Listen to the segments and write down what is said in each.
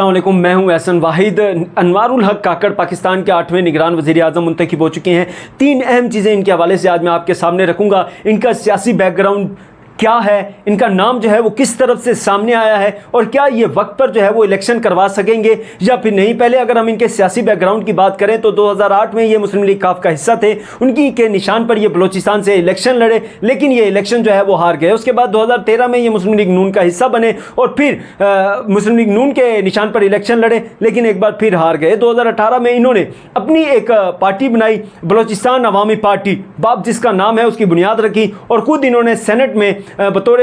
अस्सलाम वालेकुम, मैं हूं एहसन वाहिद। अनवारुल हक काकड़ पाकिस्तान के 8वें निगरान वज़ीर आज़म मुंतखब हो चुके हैं। 3 अहम चीज़ें इनके हवाले से आज मैं आपके सामने रखूंगा। इनका सियासी बैकग्राउंड क्या है, इनका नाम जो है वो किस तरफ से सामने आया है और क्या ये वक्त पर जो है वो इलेक्शन करवा सकेंगे या फिर नहीं। पहले अगर हम इनके सियासी बैकग्राउंड की बात करें तो 2008 में ये मुस्लिम लीग काफ का हिस्सा थे। उनकी के निशान पर ये बलोचिस्तान से इलेक्शन लड़े, लेकिन ये इलेक्शन जो है वो हार गए। उसके बाद 2013 में ये मुस्लिम लीग नून का हिस्सा बने और फिर मुस्लिम लीग नून के निशान पर इलेक्शन लड़े, लेकिन एक बार फिर हार गए। 2018 में इन्होंने अपनी एक पार्टी बनाई, बलोचिस्तान अवामी पार्टी, बाप जिसका नाम है उसकी बुनियाद रखी और खुद इन्होंने सेनेट में बतौर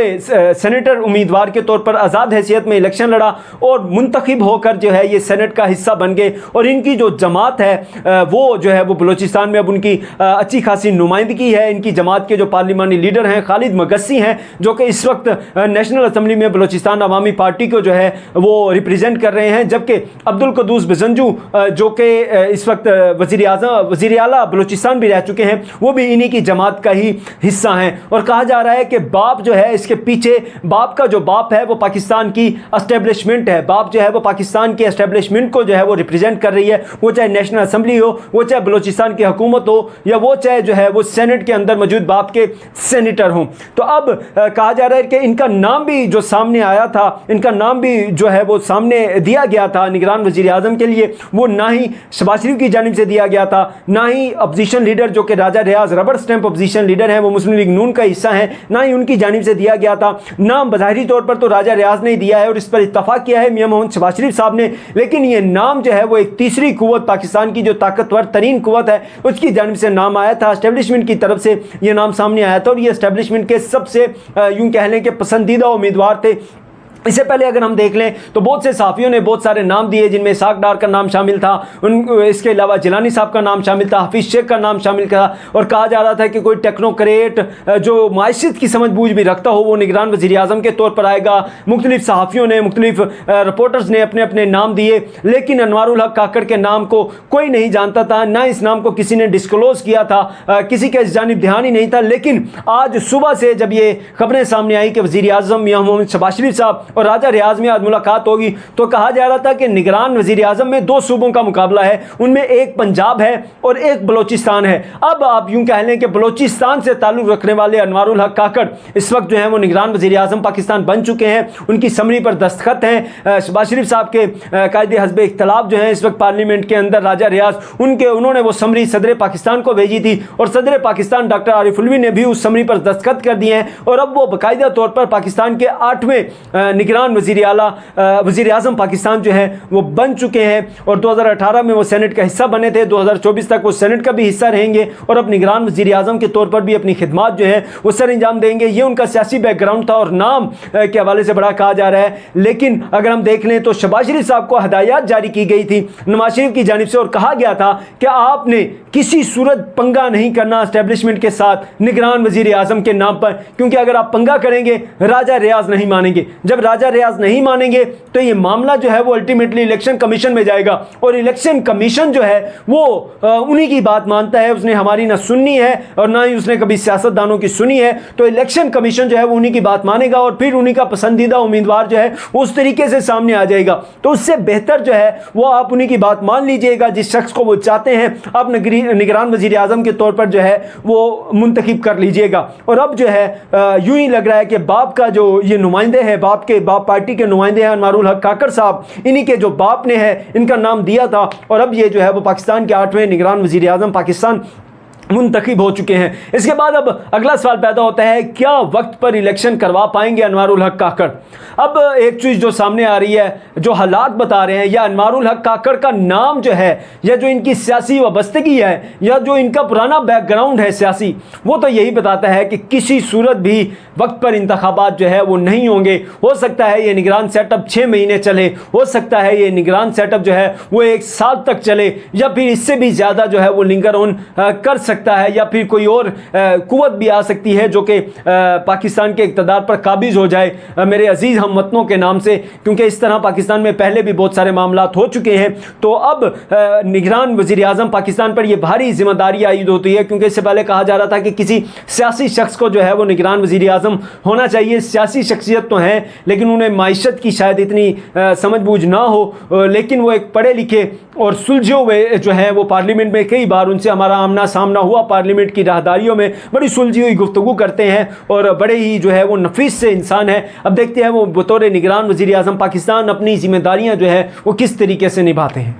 सेनेटर उम्मीदवार के तौर पर आज़ाद हैसियत में इलेक्शन लड़ा और मुंतखब होकर जो है ये सेनेट का हिस्सा बन गए। और इनकी जो जमात है वो जो है वो बलोचिस्तान में अब उनकी अच्छी खासी नुमाइंदगी है। इनकी जमात के जो पार्लिमानी लीडर हैं खालिद मगस्सी हैं, जो कि इस वक्त नेशनल असम्बली में बलोचिस्तान अवामी पार्टी को जो है वो रिप्रेजेंट कर रहे हैं, जबकि अब्दुल कदूस बिजंजू जो कि इस वक्त वज़ीर आला बलोचिस्तान भी रह चुके हैं, वो भी इन्हीं की जमात का ही हिस्सा हैं। और कहा जा रहा है कि बाप जो है इसके पीछे, बाप का जो बाप है वो पाकिस्तान की एस्टेब्लिशमेंट है। बाप जो है वो पाकिस्तान की एस्टेब्लिशमेंट को जो है वो रिप्रेजेंट कर रही है, वो चाहे नेशनल असम्बली हो, वो चाहे बलोचिस्तान की हुकूमत हो, या वो चाहे जो है वो सेनेट के अंदर मौजूद बाप के सेनेटर हों। तो अब कहा जा रहा है कि इनका नाम भी जो सामने आया था, इनका नाम भी जो है वो सामने दिया गया था निगरान वज़ीर आज़म के लिए, वो ना ही शहबाज शरीफ की जानिब से दिया गया था, ना ही अपोजिशन लीडर जो कि राजा रियाज रबर स्टैंप अपोजिशन लीडर हैं, वो मुस्लिम लीग नून का हिस्सा है, ना ही उनकी जानिब से दिया गया था। नाम बज़ाहिरी तौर पर तो राजा रियाज ने दिया है और इस पर इत्तफाक किया है मियां मोहम्मद शहबाज शरीफ साहब ने, लेकिन ये नाम जो है वो एक तीसरी कुव्वत, पाकिस्तान की जो ताकतवर तरीन कुव्वत है उसकी जानिब से नाम आया था। एस्टेब्लिशमेंट की तरफ से ये नाम सामने आया था और ये एस्टेब्लिशमेंट के सबसे यूं कह लें कि पसंदीदा उम्मीदवार थे। इससे पहले अगर हम देख लें तो बहुत से साफ़ियों ने बहुत सारे नाम दिए, जिनमें इसाक डार का नाम शामिल था, इसके अलावा जिलानी साहब का नाम शामिल था, हफीज़ शेख का नाम शामिल था और कहा जा रहा था कि कोई टेक्नोक्रेट जो माइशत की समझ बूझ भी रखता हो वो निगरान वज़ीर आज़म के तौर पर आएगा। मुख्तलिफ सहाफ़ियों ने, मुख्तलिफ रिपोर्टर्स ने अपने अपने नाम दिए, लेकिन अनवारुल हक काकड़ के नाम को कोई नहीं जानता था, ना इस नाम को किसी ने डिस्क्लोज़ किया था, किसी का इस जानिब ध्यान ही नहीं था। लेकिन आज सुबह से जब ये खबरें सामने आई कि वज़ीर आज़म मियां मोहम्मद शहबाज शरीफ साहब और राजा रियाज में आज मुलाकात होगी, तो कहा जा रहा था कि निगरान वज़ीर आज़म में 2 सूबों का मुकाबला है, उनमें एक पंजाब है और एक बलोचिस्तान है। अब आप यूं कह लें कि बलोचिस्तान से ताल्लुक़ रखने वाले अनवारुल हक काकड़ इस वक्त जो है वो निगरान वज़ीर आज़म पाकिस्तान बन चुके हैं। उनकी समरी पर दस्तखत हैं। शहबाज शरीफ साहब के कायदे हस्ब इख्तलाफ जो है इस वक्त पार्लियामेंट के अंदर राजा रियाज, उन्होंने वो समरी सदर पाकिस्तान को भेजी थी और सदर पाकिस्तान डॉक्टर आरिफ उल्वी ने भी उस समरी पर दस्तखत कर दिए हैं और अब वो बाकायदा तौर पर पाकिस्तान के 8वें निगरान वज़ीर आज़म पाकिस्तान जो है वो बन चुके हैं। और 2018 में वो सेनेट का हिस्सा बने थे, 2024 तक वो सेनेट का भी हिस्सा रहेंगे और अब निगरान वज़ीर आज़म के तौर पर भी अपनी खिदमात जो है वो सर अंजाम देंगे। ये उनका सियासी बैकग्राउंड था और नाम के हवाले से बड़ा कहा जा रहा है। लेकिन अगर हम देख लें तो शहबाज शरीफ साहब को हदायत जारी की गई थी नवाज शरीफ की जानिब से और कहा गया था कि आपने किसी सूरत पंगा नहीं करना एस्टेब्लिशमेंट के साथ निगरान वज़ीर आज़म के नाम पर, क्योंकि अगर आप पंगा करेंगे राजा रियाज नहीं मानेंगे। जब राजा रियाज नहीं मानेंगे तो ये मामला जो है वो अल्टीमेटली इलेक्शन कमीशन में जाएगा और इलेक्शन कमीशन जो है वो उन्हीं की बात मानता है। उसने हमारी ना सुननी है और ना ही उसने कभी सियासतदानों की सुनी है। तो इलेक्शन कमीशन जो है वो उन्हीं की बात मानेगा और फिर उन्हीं का पसंदीदा उम्मीदवार जो है वो उस तरीके से सामने आ जाएगा। तो उससे बेहतर जो है वो आप उन्हीं की बात मान लीजिएगा, जिस शख्स को वो चाहते हैं आप निगरान वज़ीर आज़म के तौर पर जो है वो मुंतखब कर लीजिएगा। और अब जो है यूं ही लग रहा है कि बाप का जो ये नुमाइंदे हैं, बाप पार्टी के नुमाइंदे हैं अनवारुल हक काकड़ साहब, इन्हीं के जो बाप ने है इनका नाम दिया था और अब ये जो है वो पाकिस्तान के 8वें निगरान वज़ीर आज़म पाकिस्तान मुंतखब हो चुके हैं। इसके बाद अब अगला सवाल पैदा होता है, क्या वक्त पर इलेक्शन करवा पाएंगे अनवारुल हक काकड़। अब एक चीज़ जो सामने आ रही है, जो हालात बता रहे हैं, या अनवारुल हक काकड़ का नाम जो है या जो इनकी सियासी वाबस्तगी है या जो इनका पुराना बैकग्राउंड है सियासी, वो तो यही बताता है कि किसी सूरत भी वक्त पर इंतखाबात जो है वो नहीं होंगे। हो सकता है ये निगरान सेटअप 6 महीने चले, हो सकता है ये निगरान सेटअप जो है वो 1 साल तक चले या फिर इससे भी ज़्यादा जो है वो लिंगर ऑन कर सकते सकता है या फिर कोई और कुव्वत भी आ सकती है जो कि पाकिस्तान के इक़्तिदार पर काबिज हो जाए मेरे अजीज़ हमवतनों के नाम से, क्योंकि इस तरह पाकिस्तान में पहले भी बहुत सारे मामलात हो चुके हैं। तो अब निगरान वज़ीर आज़म पाकिस्तान पर यह भारी जिम्मेदारी आयद होती है, क्योंकि इससे पहले कहा जा रहा था कि किसी सियासी शख्स को जो है वो निगरान वज़ीर आज़म होना चाहिए। सियासी शख्सियत तो है लेकिन उन्हें माइशत की शायद इतनी समझ बूझ ना हो, लेकिन वो एक पढ़े लिखे और सुलझे हुए जो है वो पार्लियामेंट में कई बार उनसे हमारा आमना सामना हुआ, पार्लियामेंट की राहदारियों में बड़ी सुलझी हुई गुफ्तगू करते हैं और बड़े ही जो है वो नफीस से इंसान है। अब देखते हैं वो बतौर निगरान वज़ीर आज़म पाकिस्तान अपनी जिम्मेदारियां जो है वो किस तरीके से निभाते हैं।